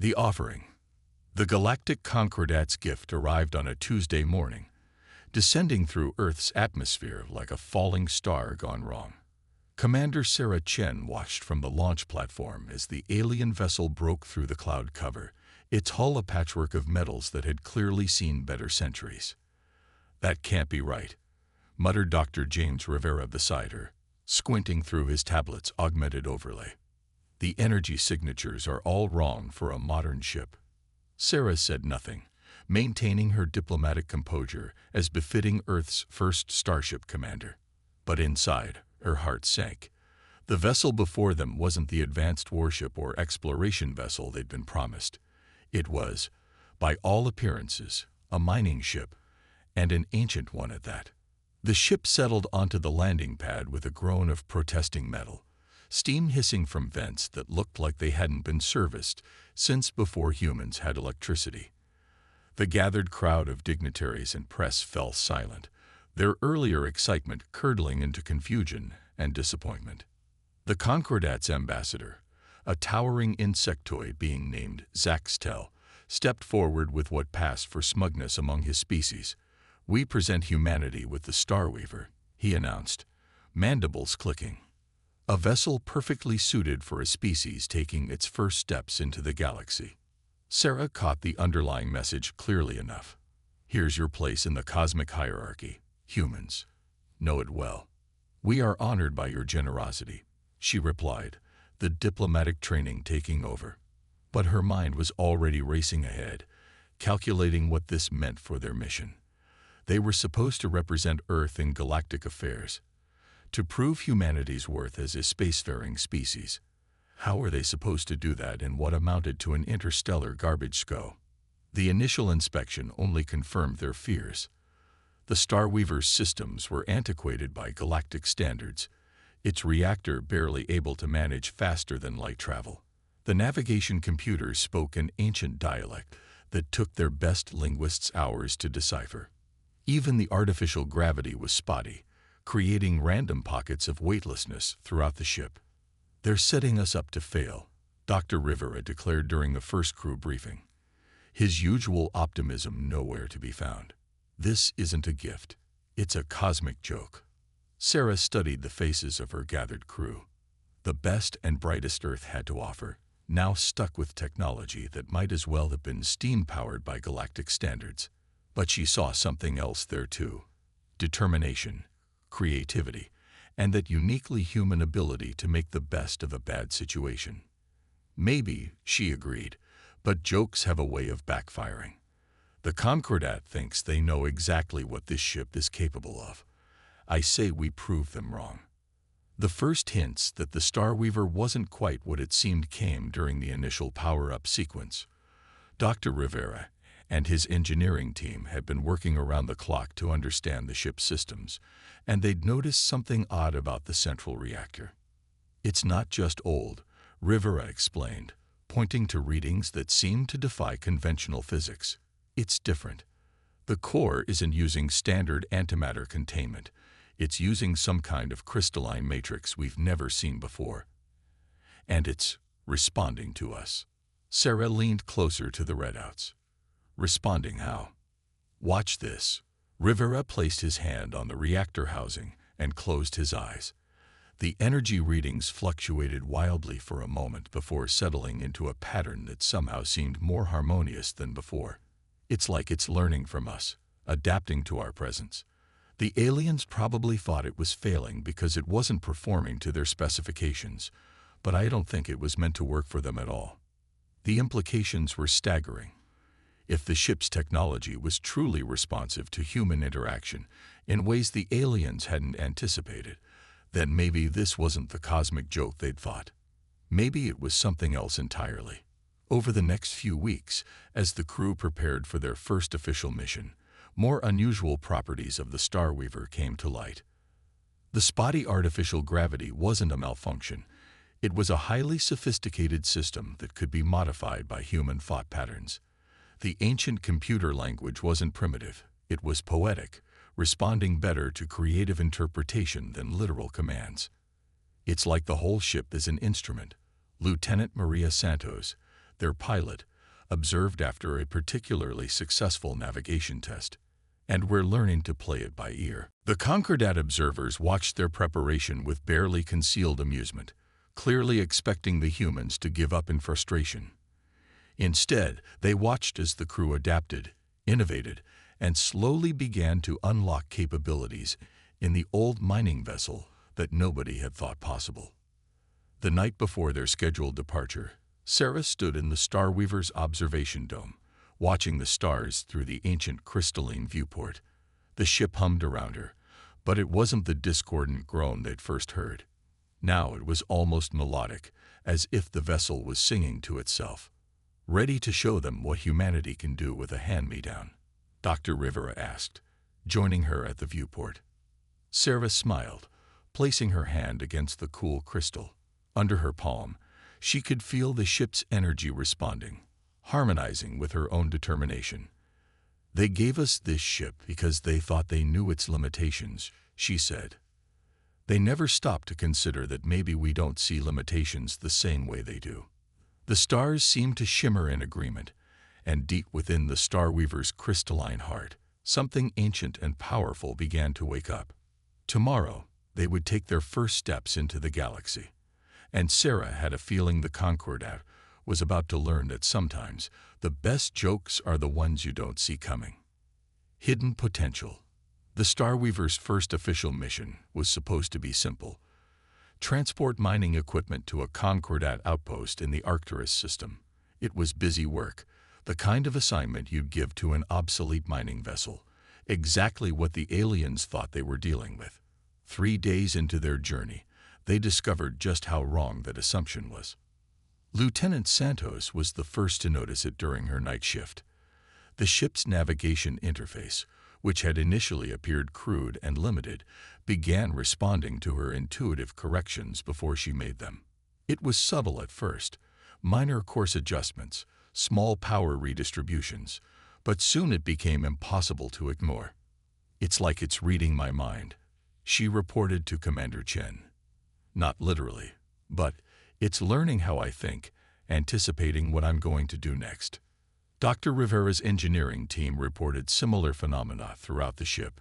The offering. The Galactic Concordat's gift arrived on a Tuesday morning, descending through Earth's atmosphere like a falling star gone wrong. Commander Sarah Chen watched from the launch platform as the alien vessel broke through the cloud cover, its hull a patchwork of metals that had clearly seen better centuries. "That can't be right," muttered Dr. James Rivera beside her, squinting through his tablet's augmented overlay. "The energy signatures are all wrong for a modern ship." Sarah said nothing, maintaining her diplomatic composure as befitting Earth's first starship commander. But inside, her heart sank. The vessel before them wasn't the advanced warship or exploration vessel they'd been promised. It was, by all appearances, a mining ship, and an ancient one at that. The ship settled onto the landing pad with a groan of protesting metal, steam hissing from vents that looked like they hadn't been serviced since before humans had electricity. The gathered crowd of dignitaries and press fell silent, their earlier excitement curdling into confusion and disappointment. The Concordat's ambassador, a towering insectoid being named Zaxtel, stepped forward with what passed for smugness among his species. "We present humanity with the Starweaver," he announced, mandibles clicking. "A vessel perfectly suited for a species taking its first steps into the galaxy." Sarah caught the underlying message clearly enough. "Here's your place in the cosmic hierarchy, humans. Know it well." "We are honored by your generosity," she replied, the diplomatic training taking over. But her mind was already racing ahead, calculating what this meant for their mission. They were supposed to represent Earth in galactic affairs, to prove humanity's worth as a spacefaring species. How were they supposed to do that in what amounted to an interstellar garbage scow? The initial inspection only confirmed their fears. The Starweaver's systems were antiquated by galactic standards, its reactor barely able to manage faster than light travel. The navigation computers spoke an ancient dialect that took their best linguists hours to decipher. Even the artificial gravity was spotty, creating random pockets of weightlessness throughout the ship. "They're setting us up to fail," Dr. Rivera declared during the first crew briefing, his usual optimism nowhere to be found. "This isn't a gift. It's a cosmic joke." Sarah studied the faces of her gathered crew. The best and brightest Earth had to offer, now stuck with technology that might as well have been steam-powered by galactic standards. But she saw something else there too: determination, creativity, and that uniquely human ability to make the best of a bad situation. "Maybe," she agreed, "but jokes have a way of backfiring. The Concordat thinks they know exactly what this ship is capable of. I say we prove them wrong." The first hints that the Starweaver wasn't quite what it seemed came during the initial power-up sequence. Dr. Rivera and his engineering team had been working around the clock to understand the ship's systems, and they'd noticed something odd about the central reactor. "It's not just old," Rivera explained, pointing to readings that seemed to defy conventional physics. "It's different. The core isn't using standard antimatter containment. It's using some kind of crystalline matrix we've never seen before. And it's responding to us." Sarah leaned closer to the readouts. "Responding how?" "Watch this." Rivera placed his hand on the reactor housing and closed his eyes. The energy readings fluctuated wildly for a moment before settling into a pattern that somehow seemed more harmonious than before. "It's like it's learning from us, adapting to our presence. The aliens probably thought it was failing because it wasn't performing to their specifications, but I don't think it was meant to work for them at all." The implications were staggering. If the ship's technology was truly responsive to human interaction in ways the aliens hadn't anticipated, then maybe this wasn't the cosmic joke they'd thought. Maybe it was something else entirely. Over the next few weeks, as the crew prepared for their first official mission, more unusual properties of the Starweaver came to light. The spotty artificial gravity wasn't a malfunction. It was a highly sophisticated system that could be modified by human thought patterns. The ancient computer language wasn't primitive. It was poetic, responding better to creative interpretation than literal commands. "It's like the whole ship is an instrument." Lieutenant Maria Santos, their pilot, observed after a particularly successful navigation test, and we're learning to play it by ear. The Concordat observers watched their preparation with barely concealed amusement, clearly expecting the humans to give up in frustration. Instead, they watched as the crew adapted, innovated, and slowly began to unlock capabilities in the old mining vessel that nobody had thought possible. The night before their scheduled departure, Sarah stood in the Starweaver's observation dome, watching the stars through the ancient crystalline viewport. The ship hummed around her, but it wasn't the discordant groan they'd first heard. Now it was almost melodic, as if the vessel was singing to itself, ready to show them what humanity can do with a hand-me-down. Dr. Rivera asked, joining her at the viewport. Sarah smiled, placing her hand against the cool crystal. Under her palm, she could feel the ship's energy responding, harmonizing with her own determination. "They gave us this ship because they thought they knew its limitations," she said. "They never stopped to consider that maybe we don't see limitations the same way they do." The stars seemed to shimmer in agreement, and deep within the Starweaver's crystalline heart, something ancient and powerful began to wake up. Tomorrow, they would take their first steps into the galaxy, and Sarah had a feeling the Concordat was about to learn that sometimes the best jokes are the ones you don't see coming. Hidden potential. The Starweaver's first official mission was supposed to be simple: transport mining equipment to a Concordat outpost in the Arcturus system. It was busy work, the kind of assignment you'd give to an obsolete mining vessel, exactly what the aliens thought they were dealing with. 3 days into their journey, they discovered just how wrong that assumption was. Lieutenant Santos was the first to notice it during her night shift. The ship's navigation interface, which had initially appeared crude and limited, began responding to her intuitive corrections before she made them. It was subtle at first, minor course adjustments, small power redistributions, but soon it became impossible to ignore. "It's like it's reading my mind," she reported to Commander Chen. "Not literally, but it's learning how I think, anticipating what I'm going to do next." Dr. Rivera's engineering team reported similar phenomena throughout the ship.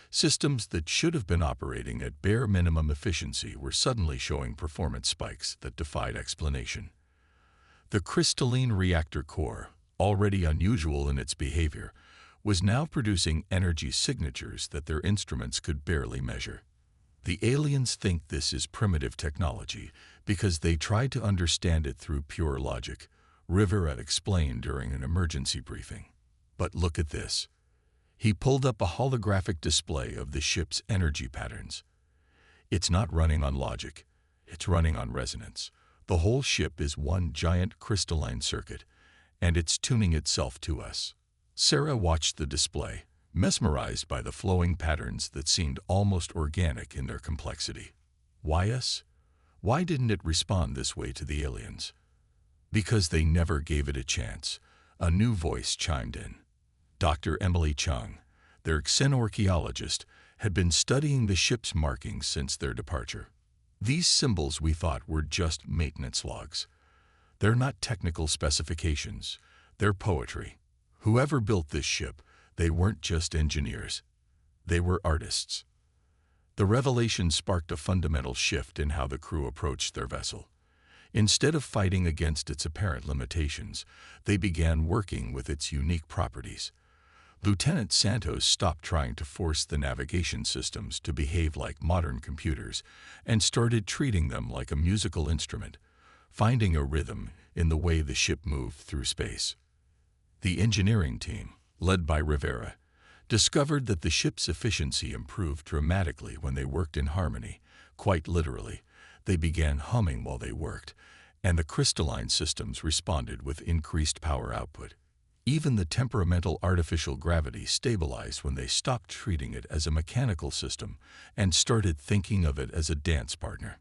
Systems that should have been operating at bare minimum efficiency were suddenly showing performance spikes that defied explanation. The crystalline reactor core, already unusual in its behavior, was now producing energy signatures that their instruments could barely measure. "The aliens think this is primitive technology because they tried to understand it through pure logic," Rivera explained during an emergency briefing. "But look at this." He pulled up a holographic display of the ship's energy patterns. "It's not running on logic, it's running on resonance. The whole ship is one giant crystalline circuit, and it's tuning itself to us." Sarah watched the display, mesmerized by the flowing patterns that seemed almost organic in their complexity. "Why us? Why didn't it respond this way to the aliens?" "Because they never gave it a chance," a new voice chimed in. Dr. Emily Chung, their xenorchaeologist, had been studying the ship's markings since their departure. "These symbols we thought were just maintenance logs. They're not technical specifications, they're poetry. Whoever built this ship, they weren't just engineers. They were artists." The revelation sparked a fundamental shift in how the crew approached their vessel. Instead of fighting against its apparent limitations, they began working with its unique properties. Lieutenant Santos stopped trying to force the navigation systems to behave like modern computers and started treating them like a musical instrument, finding a rhythm in the way the ship moved through space. The engineering team, led by Rivera, discovered that the ship's efficiency improved dramatically when they worked in harmony. Quite literally, they began humming while they worked, and the crystalline systems responded with increased power output. Even the temperamental artificial gravity stabilized when they stopped treating it as a mechanical system and started thinking of it as a dance partner.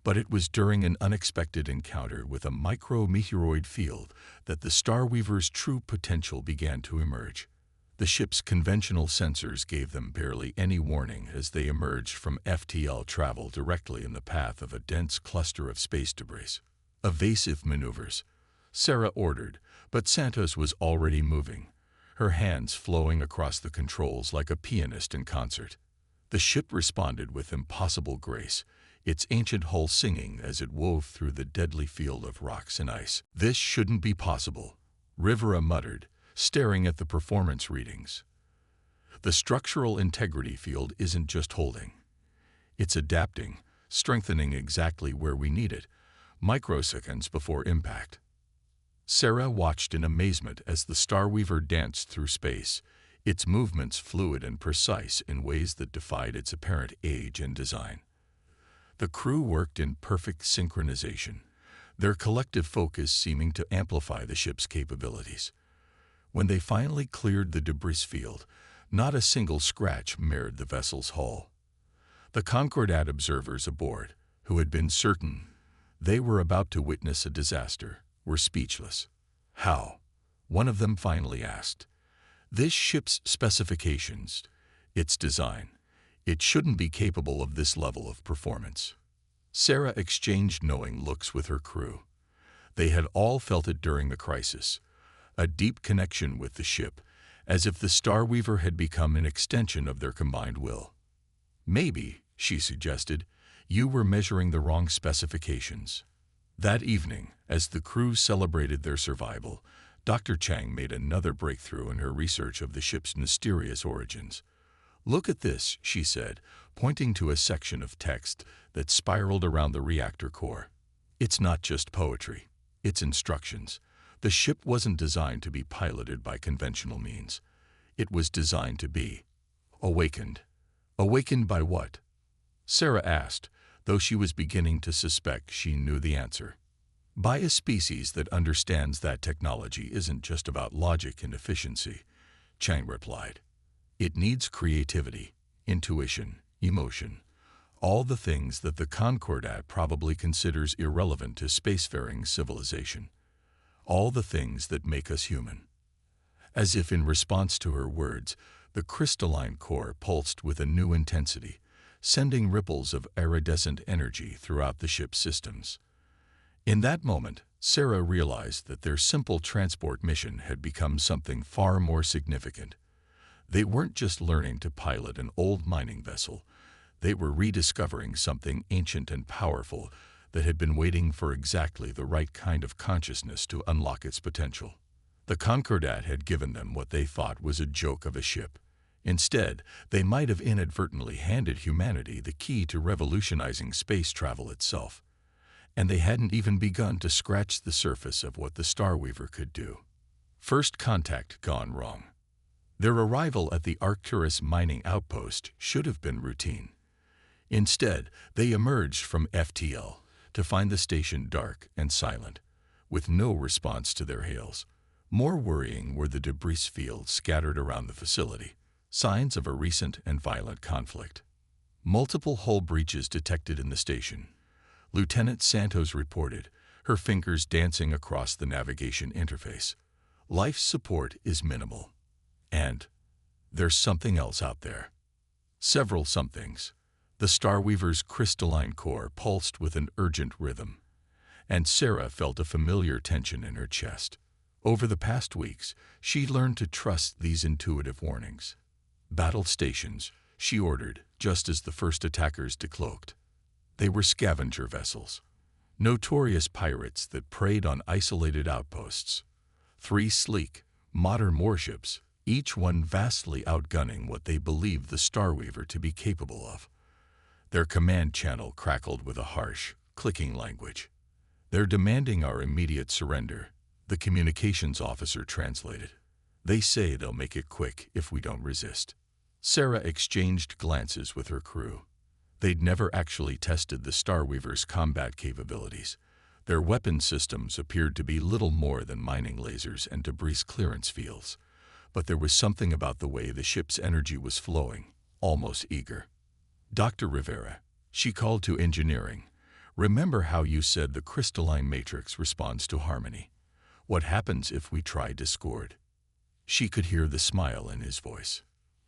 But it was during an unexpected encounter with a micrometeoroid field that the Starweaver's true potential began to emerge. The ship's conventional sensors gave them barely any warning as they emerged from FTL travel directly in the path of a dense cluster of space debris. "Evasive maneuvers," Sarah ordered, But Santos was already moving, her hands flowing across the controls like a pianist in concert. The ship responded with impossible grace, its ancient hull singing as it wove through the deadly field of rocks and ice. "This shouldn't be possible," Rivera muttered, staring at the performance readings. "The structural integrity field isn't just holding. It's adapting, strengthening exactly where we need it, microseconds before impact." Sarah watched in amazement as the Starweaver danced through space, its movements fluid and precise in ways that defied its apparent age and design. The crew worked in perfect synchronization, their collective focus seeming to amplify the ship's capabilities. When they finally cleared the debris field, not a single scratch marred the vessel's hull. The Concordat observers aboard, who had been certain they were about to witness a disaster, were speechless. "How?" one of them finally asked. "This ship's specifications, its design, it shouldn't be capable of this level of performance." Sarah exchanged knowing looks with her crew. They had all felt it during the crisis, a deep connection with the ship, as if the Starweaver had become an extension of their combined will. "Maybe," she suggested, "you were measuring the wrong specifications." That evening, as the crew celebrated their survival, Dr. Chang made another breakthrough in her research of the ship's mysterious origins. "Look at this," she said, pointing to a section of text that spiraled around the reactor core. "It's not just poetry, it's instructions. The ship wasn't designed to be piloted by conventional means. It was designed to be awakened." "Awakened by what?" Sarah asked, though she was beginning to suspect she knew the answer. "By a species that understands that technology isn't just about logic and efficiency," Chang replied. "It needs creativity, intuition, emotion, all the things that the Concordat probably considers irrelevant to spacefaring civilization, all the things that make us human." As if in response to her words, the crystalline core pulsed with a new intensity, sending ripples of iridescent energy throughout the ship's systems. In that moment, Sarah realized that their simple transport mission had become something far more significant. They weren't just learning to pilot an old mining vessel, they were rediscovering something ancient and powerful that had been waiting for exactly the right kind of consciousness to unlock its potential. The Concordat had given them what they thought was a joke of a ship. Instead, they might have inadvertently handed humanity the key to revolutionizing space travel itself. And they hadn't even begun to scratch the surface of what the Starweaver could do. First contact gone wrong. Their arrival at the Arcturus mining outpost should have been routine. Instead, they emerged from FTL to find the station dark and silent, with no response to their hails. More worrying were the debris fields scattered around the facility, signs of a recent and violent conflict. Multiple hull breaches detected in the station, Lieutenant Santos reported, her fingers dancing across the navigation interface. "Life support is minimal. And there's something else out there." Several somethings. The Starweaver's crystalline core pulsed with an urgent rhythm, and Sarah felt a familiar tension in her chest. Over the past weeks, she learned to trust these intuitive warnings. "Battle stations," she ordered, just as the first attackers decloaked. They were scavenger vessels, notorious pirates that preyed on isolated outposts. 3 sleek, modern warships, each one vastly outgunning what they believed the Starweaver to be capable of. Their command channel crackled with a harsh, clicking language. "They're demanding our immediate surrender," the communications officer translated. "They say they'll make it quick if we don't resist." Sarah exchanged glances with her crew. They'd never actually tested the Starweaver's combat capabilities. Their weapon systems appeared to be little more than mining lasers and debris clearance fields. But there was something about the way the ship's energy was flowing, almost eager. "Dr. Rivera," she called to engineering, "remember how you said the crystalline matrix responds to harmony? What happens if we try discord?" She could hear the smile in his voice.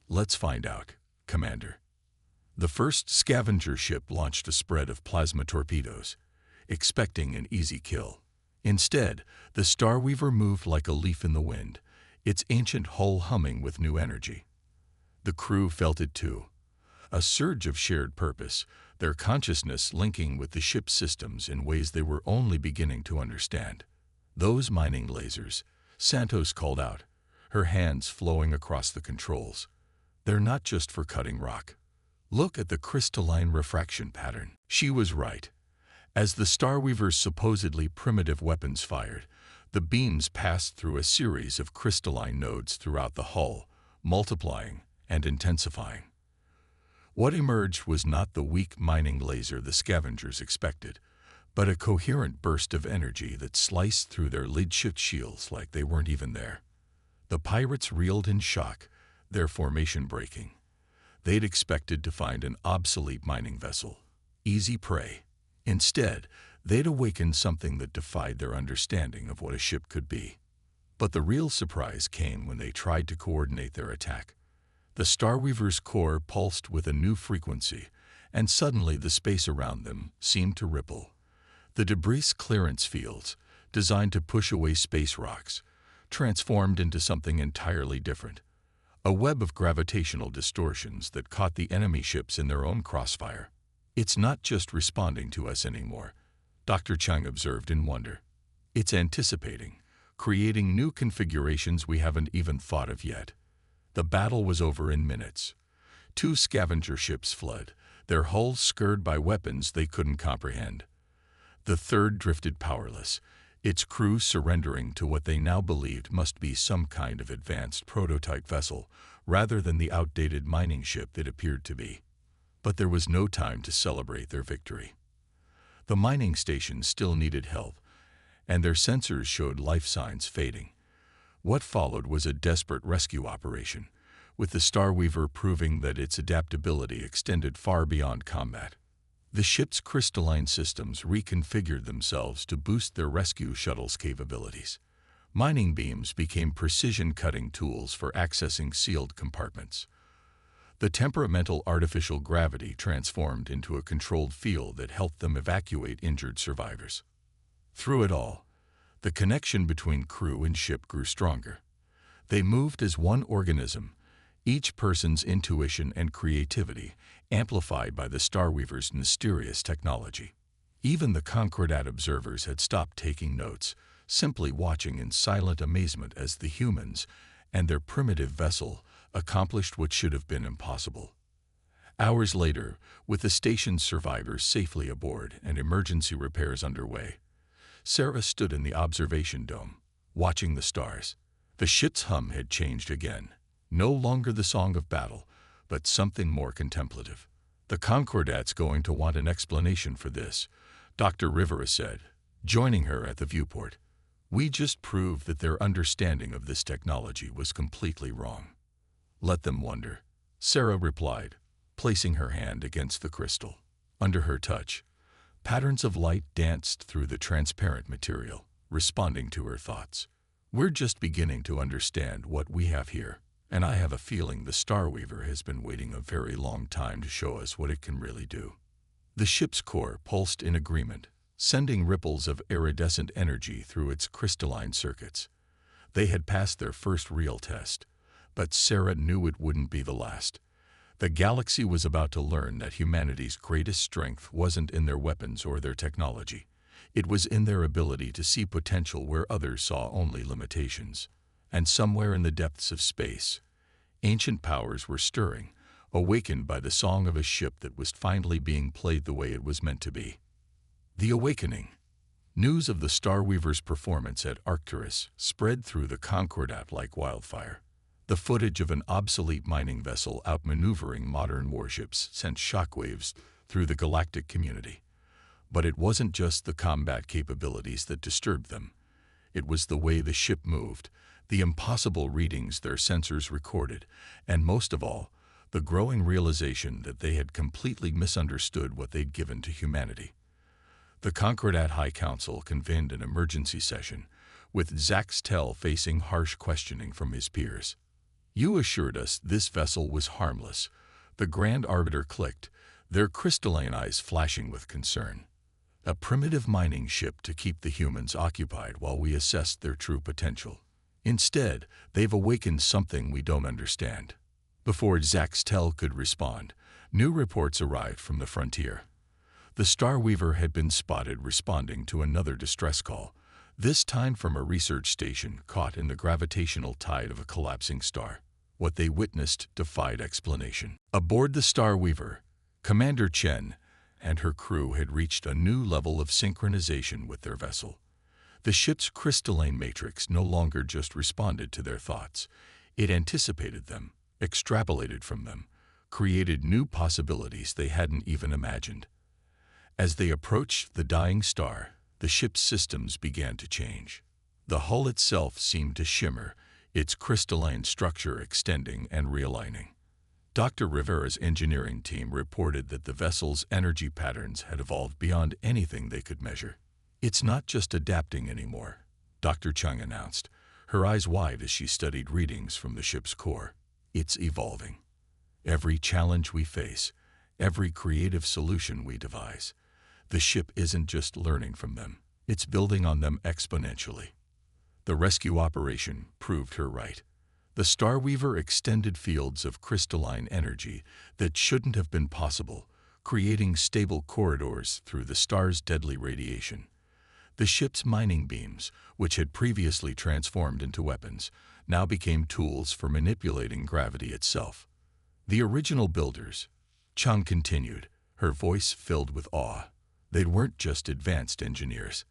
"Let's find out, Commander." The first scavenger ship launched a spread of plasma torpedoes, expecting an easy kill. Instead, the Starweaver moved like a leaf in the wind, its ancient hull humming with new energy. The crew felt it too. A surge of shared purpose, their consciousness linking with the ship's systems in ways they were only beginning to understand. "Those mining lasers," Santos called out, her hands flowing across the controls. "They're not just for cutting rock. Look at the crystalline refraction pattern." She was right. As the Starweaver's supposedly primitive weapons fired, the beams passed through a series of crystalline nodes throughout the hull, multiplying and intensifying. What emerged was not the weak mining laser the scavengers expected, but a coherent burst of energy that sliced through their lid-shift shields like they weren't even there. The pirates reeled in shock, their formation breaking. They'd expected to find an obsolete mining vessel, easy prey. Instead, they'd awakened something that defied their understanding of what a ship could be. But the real surprise came when they tried to coordinate their attack. The Starweaver's core pulsed with a new frequency, and suddenly the space around them seemed to ripple. The debris clearance fields, designed to push away space rocks, transformed into something entirely different. A web of gravitational distortions that caught the enemy ships in their own crossfire. "It's not just responding to us anymore," Dr. Chung observed in wonder. "It's anticipating, creating new configurations we haven't even thought of yet." The battle was over in minutes. 2 scavenger ships fled, their hulls scurred by weapons they couldn't comprehend. The third drifted powerless, its crew surrendering to what they now believed must be some kind of advanced prototype vessel, rather than the outdated mining ship it appeared to be. But there was no time to celebrate their victory. The mining stations still needed help, and their sensors showed life signs fading. What followed was a desperate rescue operation, with the Starweaver proving that its adaptability extended far beyond combat. The ship's crystalline systems reconfigured themselves to boost their rescue shuttle's capabilities. Mining beams became precision-cutting tools for accessing sealed compartments. The temperamental artificial gravity transformed into a controlled field that helped them evacuate injured survivors. Through it all, the connection between crew and ship grew stronger. They moved as one organism, each person's intuition and creativity amplified by the Starweaver's mysterious technology. Even the Concordat observers had stopped taking notes, simply watching in silent amazement as the humans and their primitive vessel accomplished what should have been impossible. Hours later, with the station's survivors safely aboard and emergency repairs underway, Sarah stood in the observation dome, watching the stars. The ship's hum had changed again, no longer the song of battle, but something more contemplative. "The Concordat's going to want an explanation for this," Dr. Rivera said, joining her at the viewport. "We just proved that their understanding of this technology was completely wrong." "Let them wonder," Sarah replied, placing her hand against the crystal. Under her touch, patterns of light danced through the transparent material, responding to her thoughts. "We're just beginning to understand what we have here, and I have a feeling the Starweaver has been waiting a very long time to show us what it can really do." The ship's core pulsed in agreement, sending ripples of iridescent energy through its crystalline circuits. They had passed their first real test, but Sarah knew it wouldn't be the last. The galaxy was about to learn that humanity's greatest strength wasn't in their weapons or their technology. It was in their ability to see potential where others saw only limitations. And somewhere in the depths of space, ancient powers were stirring, awakened by the song of a ship that was finally being played the way it was meant to be. The awakening. News of the Starweaver's performance at Arcturus spread through the Concordat like wildfire. The footage of an obsolete mining vessel outmaneuvering modern warships sent shockwaves through the galactic community. But it wasn't just the combat capabilities that disturbed them. It was the way the ship moved, the impossible readings their sensors recorded, and most of all, the growing realization that they had completely misunderstood what they'd given to humanity. The Concordat High Council convened an emergency session, with Zax Tell facing harsh questioning from his peers. "You assured us this vessel was harmless," the Grand Arbiter clicked, their crystalline eyes flashing with concern. A primitive mining ship to keep the humans occupied while we assess their true potential. Instead, they've awakened something we don't understand. Before Zaxtel could respond, new reports arrived from the frontier. The Starweaver had been spotted responding to another distress call, this time from a research station caught in the gravitational tide of a collapsing star. What they witnessed defied explanation. Aboard the Starweaver, Commander Chen and her crew had reached a new level of synchronization with their vessel. The ship's crystalline matrix no longer just responded to their thoughts. It anticipated them, extrapolated from them, created new possibilities they hadn't even imagined. As they approached the dying star, the ship's systems began to change. The hull itself seemed to shimmer, its crystalline structure extending and realigning. Dr. Rivera's engineering team reported that the vessel's energy patterns had evolved beyond anything they could measure. "It's not just adapting anymore," Dr. Chung announced, her eyes wide as she studied readings from the ship's core. "It's evolving. Every challenge we face, every creative solution we devise, the ship isn't just learning from them, it's building on them exponentially." The rescue operation proved her right. The Starweaver extended fields of crystalline energy that shouldn't have been possible, creating stable corridors through the star's deadly radiation. The ship's mining beams, which had previously transformed into weapons, now became tools for manipulating gravity itself. The original builders, Chung continued, her voice filled with awe. They weren't just advanced engineers.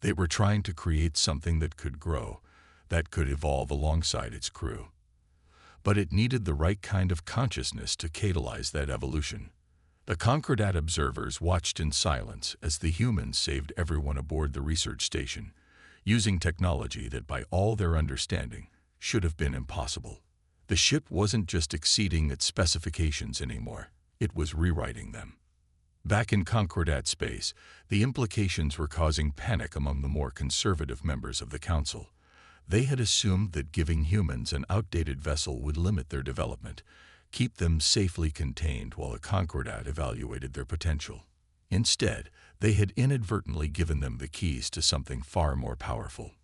They were trying to create something that could grow, that could evolve alongside its crew. But it needed the right kind of consciousness to catalyze that evolution. The Concordat observers watched in silence as the humans saved everyone aboard the research station, using technology that by all their understanding should have been impossible. The ship wasn't just exceeding its specifications anymore, it was rewriting them. Back in Concordat space, the implications were causing panic among the more conservative members of the Council. They had assumed that giving humans an outdated vessel would limit their development, keep them safely contained while the Concordat evaluated their potential. Instead, they had inadvertently given them the keys to something far more powerful.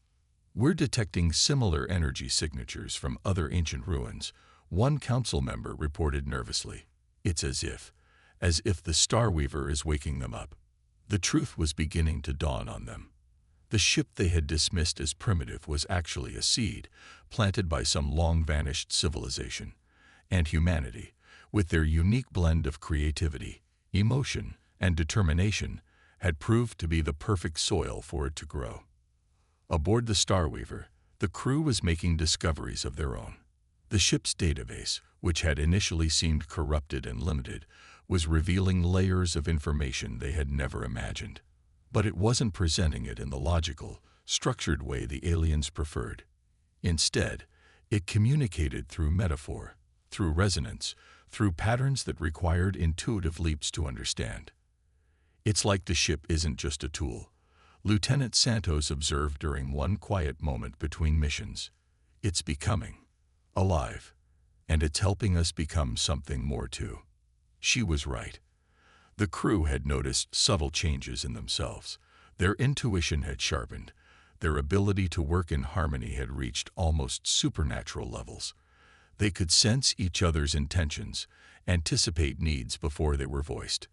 "We're detecting similar energy signatures from other ancient ruins," one council member reported nervously. "It's as if the Starweaver is waking them up." The truth was beginning to dawn on them. The ship they had dismissed as primitive was actually a seed, planted by some long-vanished civilization. And humanity, with their unique blend of creativity, emotion, and determination, had proved to be the perfect soil for it to grow. Aboard the Starweaver, the crew was making discoveries of their own. The ship's database, which had initially seemed corrupted and limited, was revealing layers of information they had never imagined. But it wasn't presenting it in the logical, structured way the aliens preferred. Instead, it communicated through metaphor, through resonance, through patterns that required intuitive leaps to understand. "It's like the ship isn't just a tool," Lieutenant Santos observed during one quiet moment between missions. "It's becoming alive, and it's helping us become something more too." She was right. The crew had noticed subtle changes in themselves. Their intuition had sharpened. Their ability to work in harmony had reached almost supernatural levels. They could sense each other's intentions, anticipate needs before they were voiced.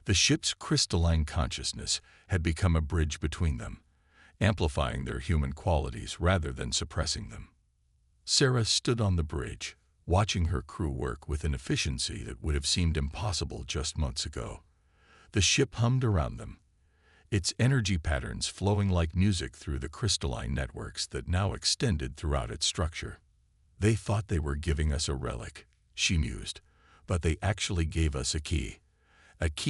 The ship's crystalline consciousness had become a bridge between them, amplifying their human qualities rather than suppressing them. Sarah stood on the bridge, watching her crew work with an efficiency that would have seemed impossible just months ago. The ship hummed around them, its energy patterns flowing like music through the crystalline networks that now extended throughout its structure. "They thought they were giving us a relic," she mused, "but they actually gave us a key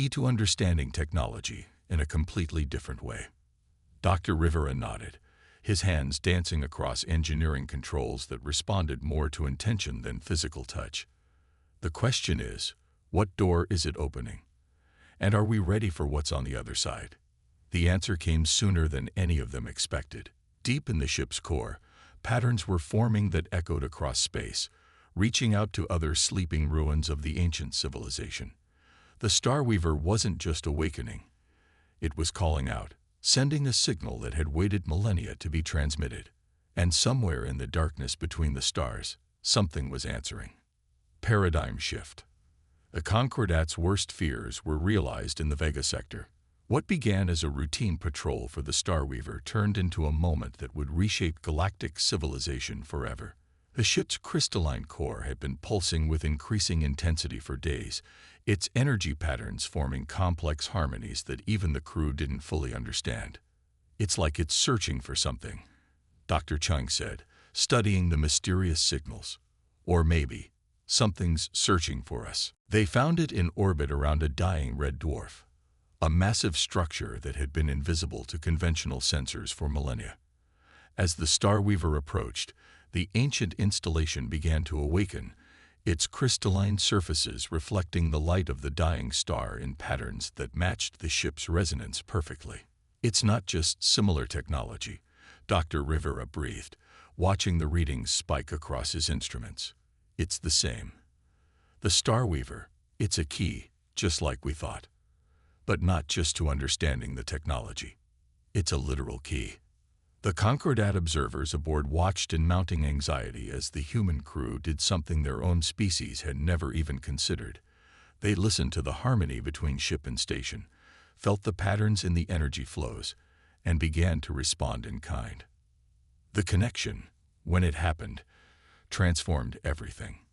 to understanding technology in a completely different way." Dr. Rivera nodded, his hands dancing across engineering controls that responded more to intention than physical touch. "The question is, what door is it opening? And are we ready for what's on the other side?" The answer came sooner than any of them expected. Deep in the ship's core, patterns were forming that echoed across space, reaching out to other sleeping ruins of the ancient civilization. The Starweaver wasn't just awakening. It was calling out, sending a signal that had waited millennia to be transmitted. And somewhere in the darkness between the stars, something was answering. Paradigm shift. The Concordat's worst fears were realized in the Vega sector. What began as a routine patrol for the Starweaver turned into a moment that would reshape galactic civilization forever. The ship's crystalline core had been pulsing with increasing intensity for days, its energy patterns forming complex harmonies that even the crew didn't fully understand. "It's like it's searching for something," Dr. Chung said, studying the mysterious signals. "Or maybe, something's searching for us." They found it in orbit around a dying red dwarf, a massive structure that had been invisible to conventional sensors for millennia. As the Starweaver approached, the ancient installation began to awaken, its crystalline surfaces reflecting the light of the dying star in patterns that matched the ship's resonance perfectly. "It's not just similar technology," Dr. Rivera breathed, watching the readings spike across his instruments. "It's the same. The Starweaver, it's a key, just like we thought. But not just to understanding the technology. It's a literal key." The Concordat observers aboard watched in mounting anxiety as the human crew did something their own species had never even considered. They listened to the harmony between ship and station, felt the patterns in the energy flows, and began to respond in kind. The connection, when it happened, transformed everything.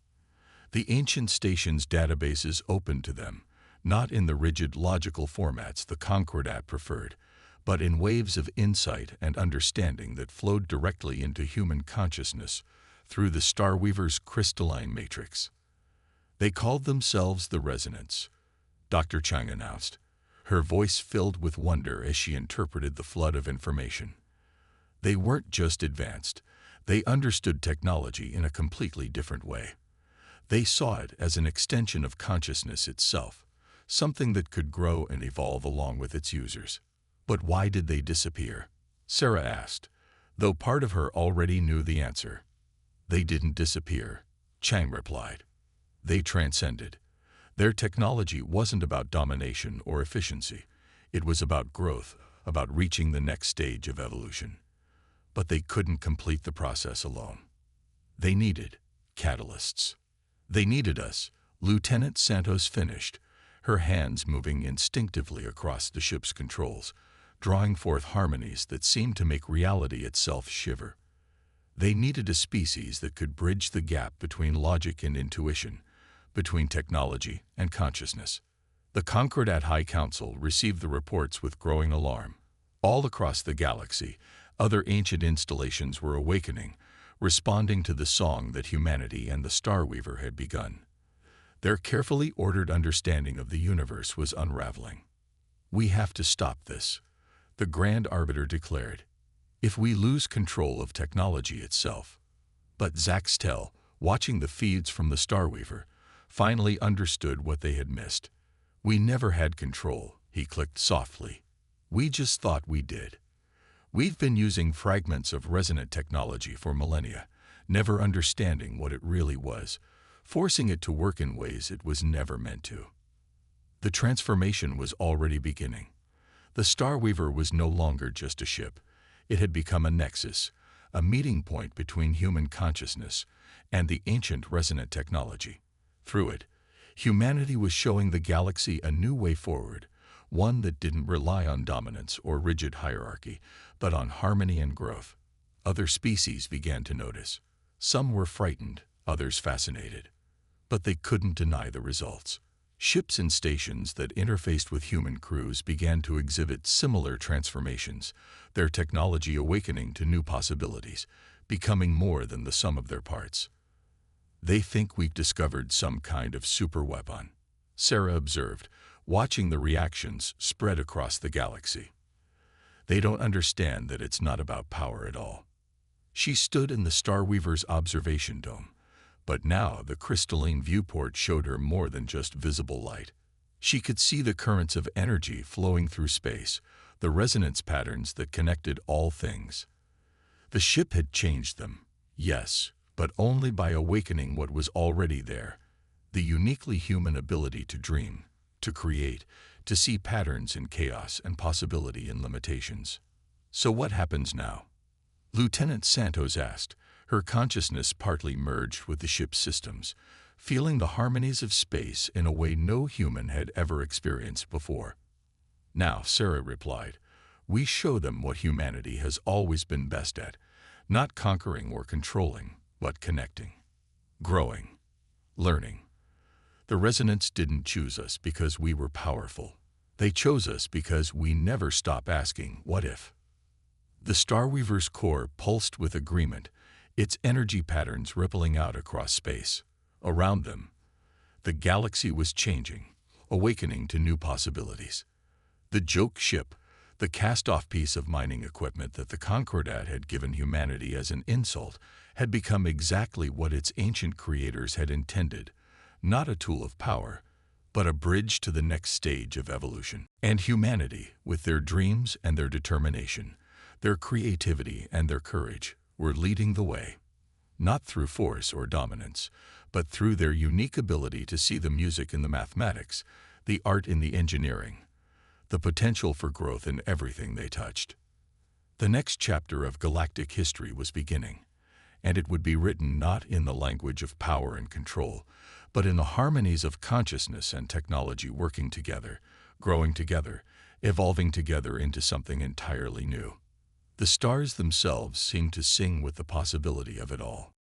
The ancient station's databases opened to them, not in the rigid logical formats the Concordat preferred, but in waves of insight and understanding that flowed directly into human consciousness through the Starweaver's crystalline matrix. "They called themselves the Resonance," Dr. Chang announced, her voice filled with wonder as she interpreted the flood of information. "They weren't just advanced, they understood technology in a completely different way. They saw it as an extension of consciousness itself, something that could grow and evolve along with its users." "But why did they disappear?" Sarah asked, though part of her already knew the answer. "They didn't disappear," Chang replied. "They transcended. Their technology wasn't about domination or efficiency. It was about growth, about reaching the next stage of evolution. But they couldn't complete the process alone. They needed catalysts. They needed us," Lieutenant Santos finished, her hands moving instinctively across the ship's controls, drawing forth harmonies that seemed to make reality itself shiver. "They needed a species that could bridge the gap between logic and intuition, between technology and consciousness." The Concordat High Council received the reports with growing alarm. All across the galaxy, other ancient installations were awakening, responding to the song that humanity and the Starweaver had begun. Their carefully ordered understanding of the universe was unraveling. "We have to stop this," the Grand Arbiter declared. "If we lose control of technology itself." But Zaxtel, watching the feeds from the Starweaver, finally understood what they had missed. "We never had control," he clicked softly. "We just thought we did. We've been using fragments of resonant technology for millennia, never understanding what it really was, forcing it to work in ways it was never meant to." The transformation was already beginning. The Starweaver was no longer just a ship. It had become a nexus, a meeting point between human consciousness and the ancient resonant technology. Through it, humanity was showing the galaxy a new way forward, one that didn't rely on dominance or rigid hierarchy, but on harmony and growth. Other species began to notice. Some were frightened, others fascinated. But they couldn't deny the results. Ships and stations that interfaced with human crews began to exhibit similar transformations, their technology awakening to new possibilities, becoming more than the sum of their parts. "They think we've discovered some kind of superweapon," Sarah observed, watching the reactions spread across the galaxy. "They don't understand that it's not about power at all." She stood in the Starweaver's observation dome, but now the crystalline viewport showed her more than just visible light. She could see the currents of energy flowing through space, the resonance patterns that connected all things. The ship had changed them, yes, but only by awakening what was already there, the uniquely human ability to dream, to create, to see patterns in chaos and possibility in limitations. So what happens now? Lieutenant Santos asked, her consciousness partly merged with the ship's systems, feeling the harmonies of space in a way no human had ever experienced before. Now, Sarah replied, we show them what humanity has always been best at, not conquering or controlling, but connecting, growing, learning. The resonance didn't choose us because we were powerful. They chose us because we never stop asking, what if? The Starweaver's core pulsed with agreement, its energy patterns rippling out across space. Around them, the galaxy was changing, awakening to new possibilities. The joke ship, the cast-off piece of mining equipment that the Concordat had given humanity as an insult, had become exactly what its ancient creators had intended, not a tool of power, but a bridge to the next stage of evolution. And humanity, with their dreams and their determination, their creativity and their courage, were leading the way, not through force or dominance, but through their unique ability to see the music in the mathematics, the art in the engineering, the potential for growth in everything they touched. The next chapter of galactic history was beginning, and it would be written not in the language of power and control, but in the harmonies of consciousness and technology working together, growing together, evolving together into something entirely new. The stars themselves seemed to sing with the possibility of it all.